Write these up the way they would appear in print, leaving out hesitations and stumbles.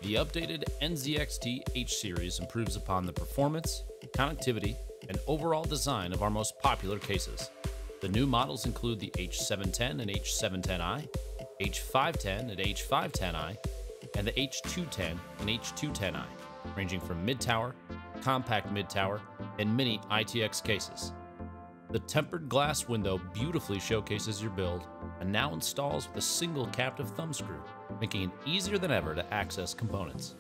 The updated NZXT H series improves upon the performance, connectivity, and overall design of our most popular cases. The new models include the H710 and H710i, H510 and H510i, and the H210 and H210i, ranging from mid-tower, compact mid-tower, and mini ITX cases. The tempered glass window beautifully showcases your build and now installs with a single captive thumbscrew, making it easier than ever to access components.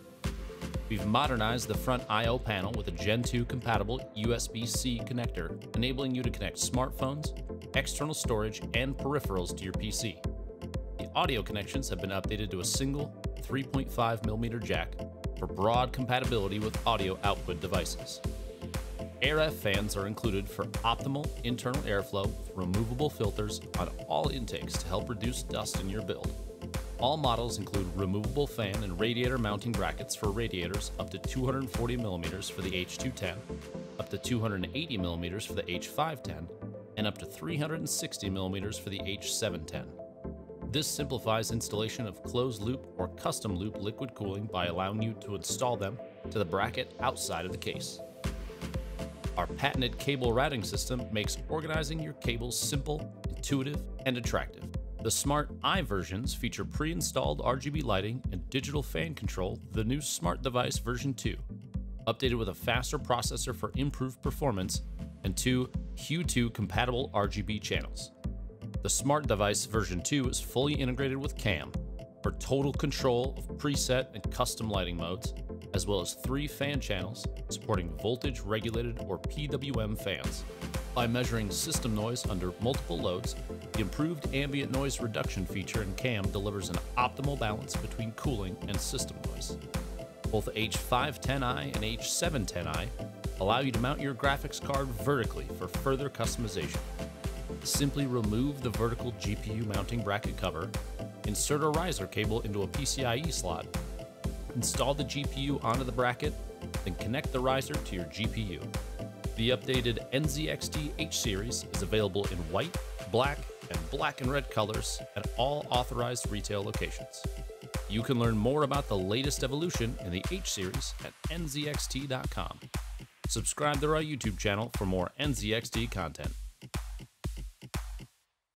We've modernized the front I/O panel with a Gen 2 compatible USB-C connector, enabling you to connect smartphones, external storage, and peripherals to your PC. The audio connections have been updated to a single 3.5mm jack for broad compatibility with audio output devices. AirF fans are included for optimal internal airflow with removable filters on all intakes to help reduce dust in your build. All models include removable fan and radiator mounting brackets for radiators up to 240mm for the H210, up to 280mm for the H510, and up to 360mm for the H710. This simplifies installation of closed-loop or custom-loop liquid cooling by allowing you to install them to the bracket outside of the case. Our patented cable routing system makes organizing your cables simple, intuitive, and attractive. The Smart I versions feature pre-installed RGB lighting and digital fan control, the new Smart Device version 2, updated with a faster processor for improved performance and 2 Q2 compatible RGB channels. The Smart Device version 2 is fully integrated with CAM for total control of preset and custom lighting modes, as well as 3 fan channels supporting voltage regulated or PWM fans. By measuring system noise under multiple loads, the improved ambient noise reduction feature in CAM delivers an optimal balance between cooling and system noise. Both H510i and H710i allow you to mount your graphics card vertically for further customization. Simply remove the vertical GPU mounting bracket cover, insert a riser cable into a PCIe slot, install the GPU onto the bracket, then connect the riser to your GPU. The updated NZXT H series is available in white, black, and black and red colors at all authorized retail locations. You can learn more about the latest evolution in the H series at nzxt.com. Subscribe to our YouTube channel for more NZXT content.